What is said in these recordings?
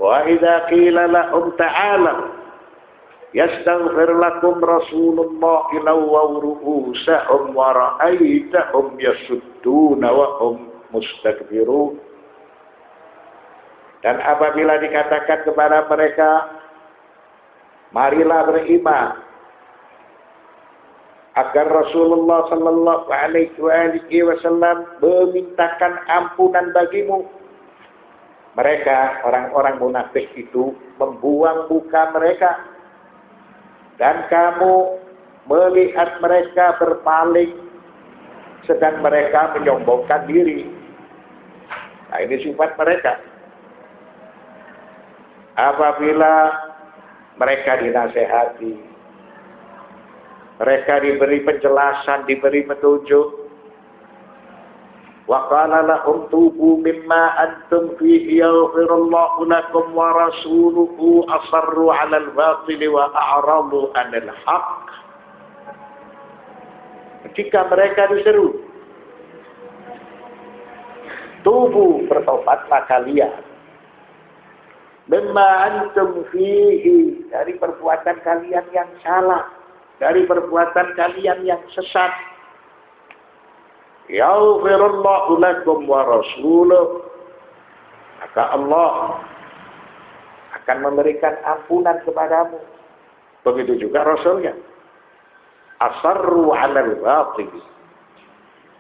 Wa idza qila lahum ta'alu yastaghfir lakum Rasulullah lawaw ru'usahum wa ra'aitahum yasudduna wa hum mustakbirun. Dan apabila dikatakan kepada mereka, marilah beriman, agar Rasulullah sallallahu alaihi wasallam memintakan ampunan bagimu, mereka orang-orang munafik itu membuang muka mereka, dan kamu melihat mereka berpaling sedang mereka menyombongkan diri. Nah, ini sifat mereka. Apabila mereka dinasehati, mereka diberi penjelasan, diberi petunjuk, wa qala lahum tubu mimma antum fihi yaghfirullahu lakum wa rasuluhu asarru 'alal batil wa a'radu 'anil haqq. Ketika mereka diseru, tubu, bertobatlah kalian, mimma antum fihi, dari perbuatan kalian yang salah, dari perbuatan kalian yang sesat. Yaghfirullahu lakum wa rasuluh, maka Allah akan memberikan ampunan kepadamu, begitu juga Rasulnya. Asarru 'alal batil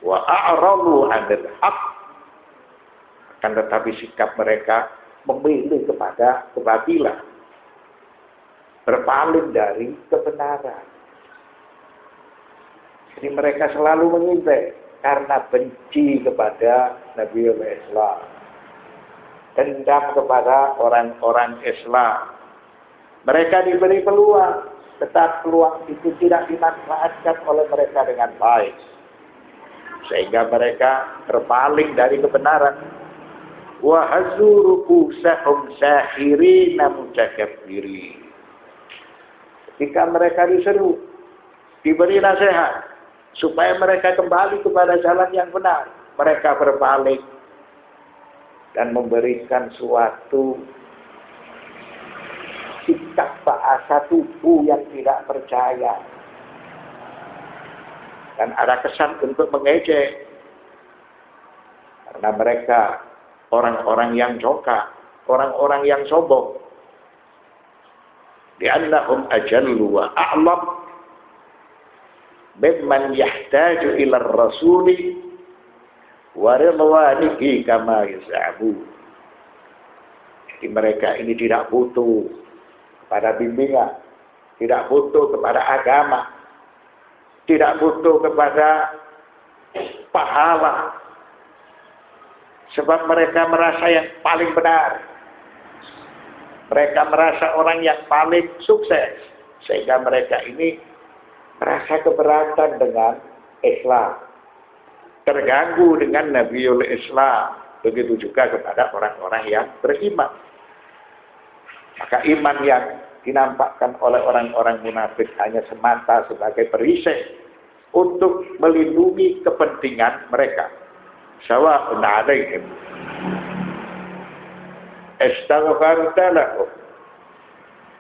wa a'radu 'anil haqq, akan tetapi sikap mereka memilih kepada kebatilan, berpaling dari kebenaran. Jadi mereka selalu mengintai karena benci kepada Nabiul Islam, dendam kepada orang-orang Islam. Mereka diberi peluang, tetapi peluang itu tidak dimanfaatkan oleh mereka dengan baik, sehingga mereka berpaling dari kebenaran. Wa hazuru sahum sahirina mutakabbirin. Ketika mereka diseru, diberi nasihat supaya mereka kembali kepada jalan yang benar, mereka berpaling dan memberikan suatu sikap bahasa tubuh yang tidak percaya, dan ada kesan untuk mengejek, karena mereka orang-orang yang jongkak, orang-orang yang sombong. Li'annahum ajallu wa a'lam mimman yahtaju ila rasuli wa ridwanihi kama yas'abu. Jadi mereka ini tidak butuh kepada bimbingan, tidak butuh kepada agama, tidak butuh kepada pahala, sebab mereka merasa yang paling benar, mereka merasa orang yang paling sukses, sehingga mereka ini merasa keberatan dengan Islam, terganggu dengan Nabiul Islam. Begitu juga kepada orang-orang yang beriman. Maka iman yang dinampakkan oleh orang-orang munafik hanya semata sebagai perisai untuk melindungi kepentingan mereka. Sawa'un 'alaihim astaghfarta lahum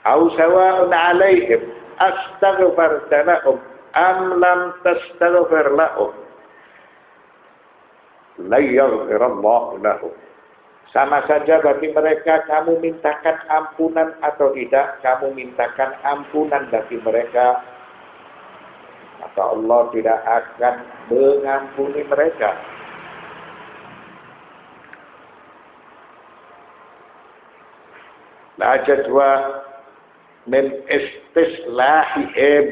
aw sawa'un 'alaihim astaghfarta lahum am lam tastaghfir lahum la yaghfirallahu lahum. Sama saja bagi mereka kamu mintakan ampunan atau tidak, kamu mintakan ampunan bagi mereka, maka Allah tidak akan mengampuni mereka. La jadwa min istislahihim.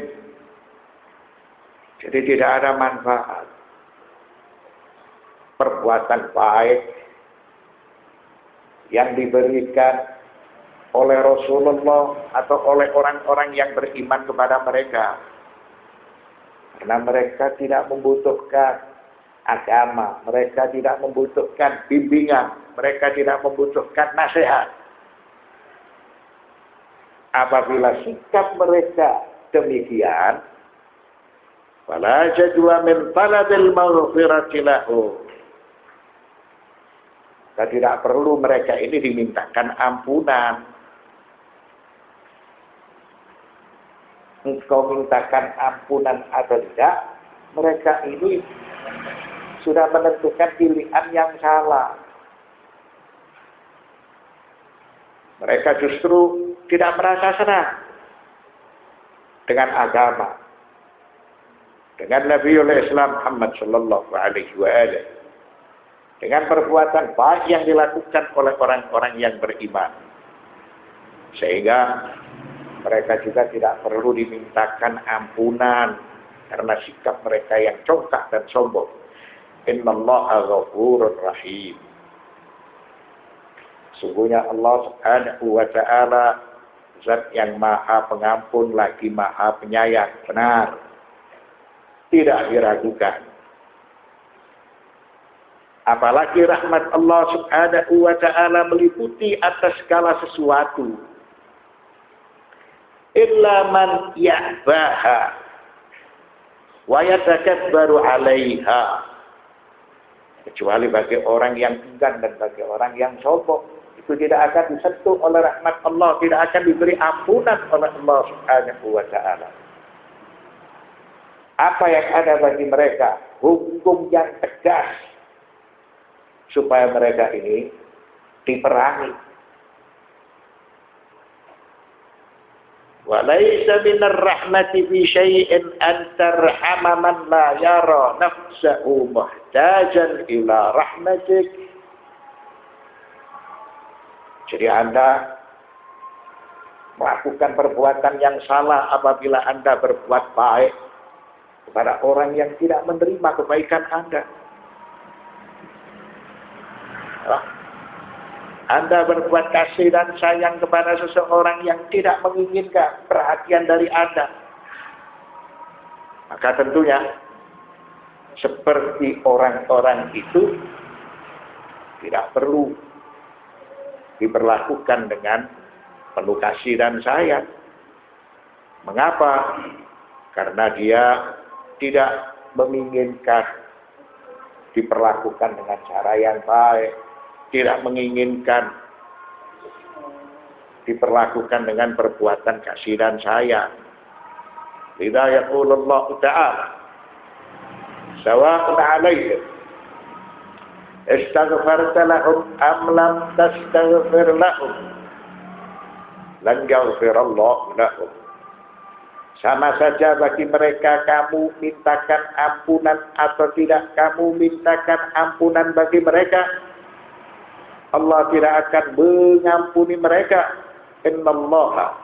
Jadi tidak ada manfaat perbuatan baik yang diberikan oleh Rasulullah atau oleh orang-orang yang beriman kepada mereka, karena mereka tidak membutuhkan agama, mereka tidak membutuhkan bimbingan, mereka tidak membutuhkan nasihat. Apabila sikap mereka demikian, fala jadwa min talabil maghfirati lahu, Dan tidak perlu mereka ini dimintakan ampunan. Engkau mintakan ampunan atau tidak, mereka ini sudah menentukan pilihan yang salah. Mereka justru tidak merasa senang dengan agama, dengan Nabiul Islam Muhammad sallallahu alaihi wasallam, dengan perbuatan baik yang dilakukan oleh orang-orang yang beriman. Sehingga mereka juga tidak perlu dimintakan ampunan karena sikap mereka yang congkak dan sombong. Innallaha ghafurur rahim. Sungguhnya Allah Subhanahu wa ta'ala zat yang maha pengampun lagi maha penyayang. Benar. Tidak diragukan. Apalagi rahmat Allah Subhanahu wa ta'ala meliputi atas segala sesuatu. Illa man ya'baha wa yatakabbaru 'alaiha. Kecuali bagi orang yang enggan dan bagi orang yang sombong, itu tidak akan disentuh oleh rahmat Allah, tidak akan diberi ampunan oleh Allah Subhanahu wa ta'ala. Apa yang ada bagi mereka? Hukum yang tegas supaya mereka ini diperangi. Wa laisa minar rahmati bi syai'in an tarhama man la yara nafsahu muhtajan ila rahmatik. Jadi Anda melakukan perbuatan yang salah apabila Anda berbuat baik kepada orang yang tidak menerima kebaikan Anda. Anda berbuat kasih dan sayang kepada seseorang yang tidak menginginkan perhatian dari Anda. Maka tentunya seperti orang-orang itu tidak perlu diperlakukan dengan penuh kasih dan sayang. Mengapa? Karena dia tidak menginginkan diperlakukan dengan cara yang baik, tidak menginginkan diperlakukan dengan perbuatan kasih dan sayang. Lidza yaqulullahu ta'ala sawa'un 'alaihim istaghfarta lahum am lam tastaghfir lahum lan yaghfirallahu lahum. Sama saja bagi mereka kamu mintakan ampunan atau tidak kamu mintakan ampunan bagi mereka, Allah tidak akan mengampuni mereka. Innallaha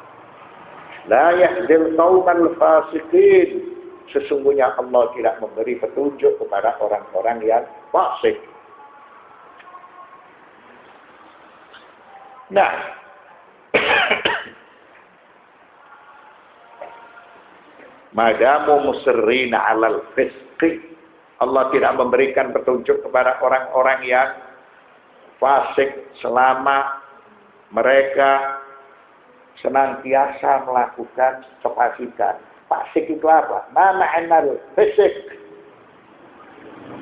la yahdil qaumal fasiqin. Sesungguhnya Allah tidak memberi petunjuk kepada orang-orang yang fasik. Nah, madamu musirrina 'alal fisqi, Allah tidak memberikan petunjuk kepada orang-orang yang fasik selama mereka senantiasa melakukan kefasikan. Fasik itu apa? Ma'anal fisik.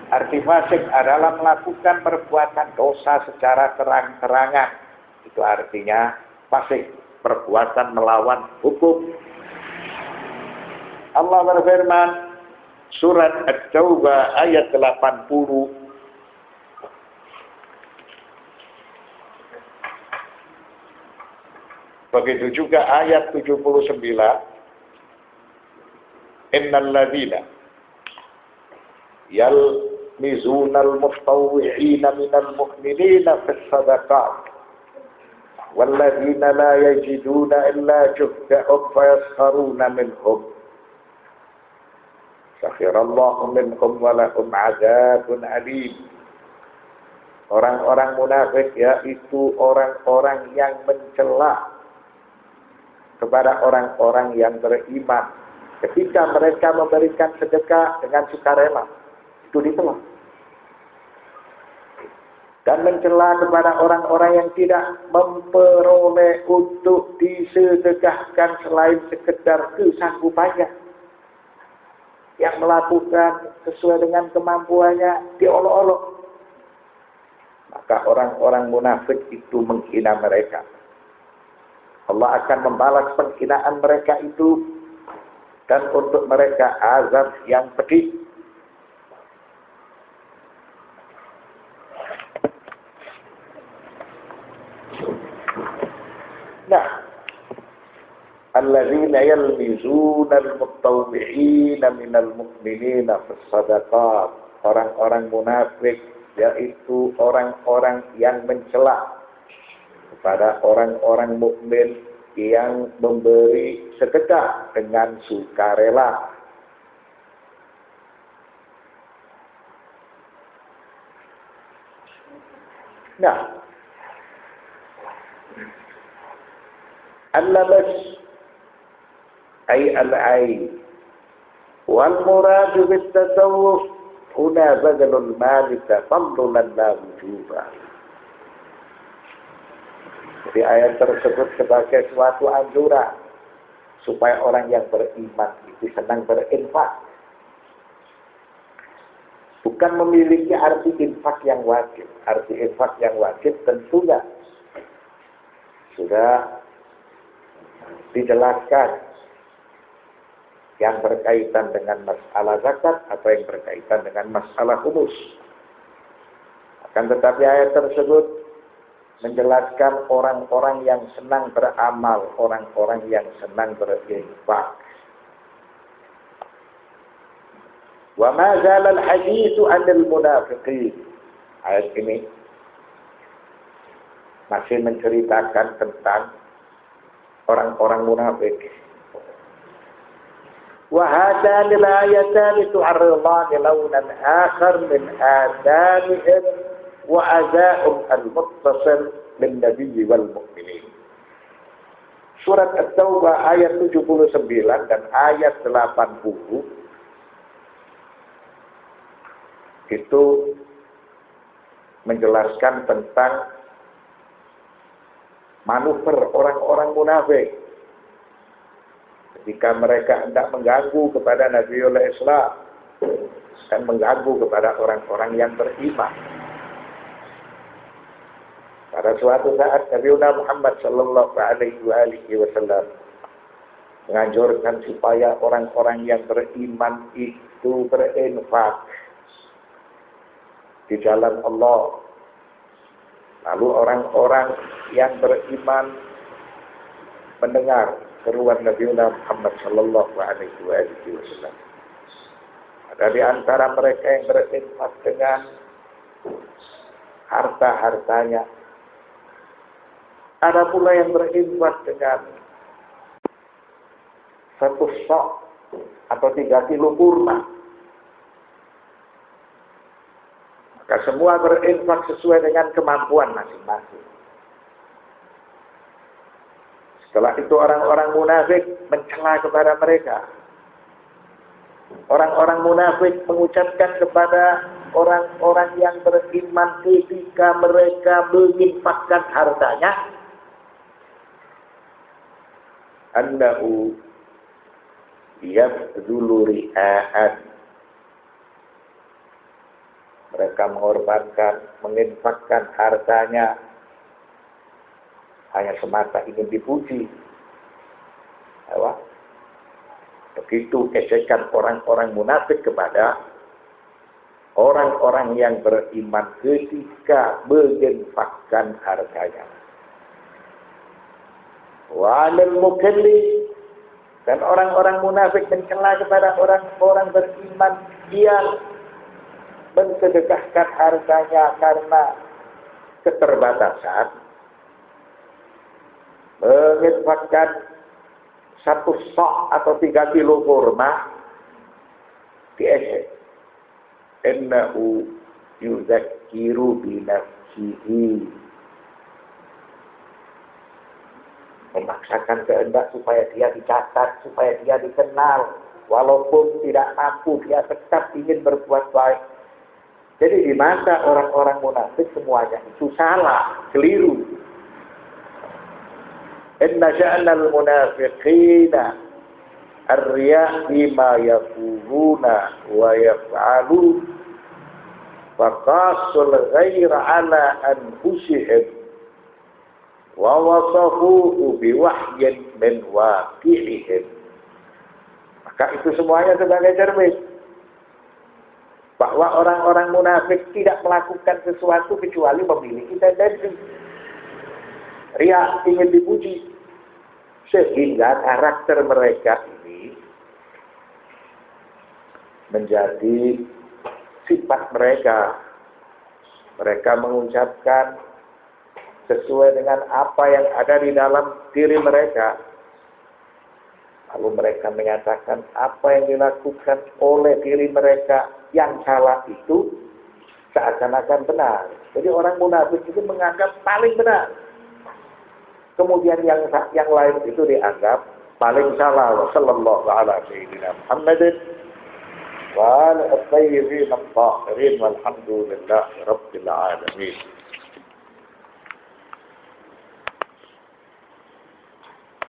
Arti fasik adalah melakukan perbuatan dosa secara terang-terangan. Itu artinya fasik, perbuatan melawan hukum. Allah berfirman surat At-Taubah ayat 80. Begitu juga ayat 79. Innal ladzina yalmizunal mutawwi'ina minal mu'minina fis shadaqat wal ladzina la yajiduna illa juhdahum fayaskharuna minhum sakhirallahu minhum wa lahum 'adzabun alim. Orang-orang munafik yaitu orang-orang yang mencela kepada orang-orang yang beriman ketika mereka memberikan sedekah dengan sukarela, itu ditelan. Dan mencela kepada orang-orang yang tidak memperoleh untuk disedekahkan selain sekedar kesanggupannya, yang melakukan sesuai dengan kemampuannya diolok-olok. maka orang-orang munafik itu menghina mereka. Allah akan membalas penghinaan mereka itu dan untuk mereka azab yang pedih. Nah, alladzina yalmizuna al-mutawwi'ina minal mu'minina fis-shadaqat. Orang-orang munafik yaitu orang-orang yang mencela kepada orang-orang mukmin yang memberi sedekah dengan sukarela. Nah, al-labas ay al-ayn wal murad bit tasawwuf huna badalul mal tafaddulan la wujuba. Jadi ayat tersebut sebagai suatu anjuran supaya orang yang beriman itu senang berinfak. Bukan memiliki arti infak yang wajib. Arti infak yang wajib tentunya sudah dijelaskan yang berkaitan dengan masalah zakat atau yang berkaitan dengan masalah khumus. Akan tetapi ayat tersebut menjelaskan orang-orang yang senang beramal, orang-orang yang senang berinfak. Wa ma zala al-haditsu 'anil munafiqin. Ayat ini masih menceritakan tentang orang-orang munafik. Wa hadani al-ayatani tu'arridani lawnan akhar min adanihim wa ada'um al-muttasil min nabiyyi wal mu'minin. Surat At-Taubah ayat 79 dan ayat 80 itu menjelaskan tentang manuver orang-orang munafik ketika mereka hendak mengganggu kepada Nabiullah Islam dan mengganggu kepada orang-orang yang beriman. Pada suatu saat Nabiullah Muhammad sallallahu alaihi wasallam menganjurkan supaya orang-orang yang beriman itu berinfak di jalan Allah. Lalu orang-orang yang beriman mendengar seruan Nabiullah Muhammad sallallahu alaihi wasallam. Ada di antara mereka yang berinfak dengan harta-hartanya. Ada pula yang berinfak dengan satu sok atau 3 kilo kurma. Maka semua berinfak sesuai dengan kemampuan masing-masing. Setelah itu orang-orang munafik mencela kepada mereka. Orang-orang munafik mengucapkan kepada orang-orang yang beriman ketika mereka menginfakkan hartanya, annahu yabdulu ri'a'an. Mereka mengorbankan, menginfakkan hartanya hanya semata ingin dipuji. Begitu ejekan orang-orang munafik kepada orang-orang yang beriman ketika menginfakkan hartanya. Wa 'alal mukalli, dan orang-orang munafik mencela kepada orang-orang beriman yang mensedekahkan hartanya karena keterbatasan, menginfakkan 1 sok atau 3 kilo kurma, diejek. Innahu yuzakkiru binafsihi, memaksakan kehendak supaya dia dicatat, supaya dia dikenal, walaupun tidak mampu dia tetap ingin berbuat baik. Jadi di mata orang-orang munafik semuanya itu salah, keliru. Inna sya'nal munafiqina ar-riya' bima yaquluna wa yaf'alun faqasul ghaira ala anfusihim wa wasafuhu biwahyin min waqi'ihim. Maka itu semuanya sebagai cermin bahwa orang-orang munafik tidak melakukan sesuatu kecuali memiliki tendensi riya, ingin dipuji, sehingga karakter mereka ini menjadi sifat mereka. Mereka mengucapkan sesuai dengan apa yang ada di dalam diri mereka. Lalu mereka menyatakan apa yang dilakukan oleh diri mereka yang salah itu seakan-akan benar. Jadi orang munafik itu menganggap paling benar. Kemudian yang lain itu dianggap paling salah. Sallallahu ala sayyidina Muhammadin wa ala at-tayyibin at-tahirin walhamdulillahi rabbil alamin.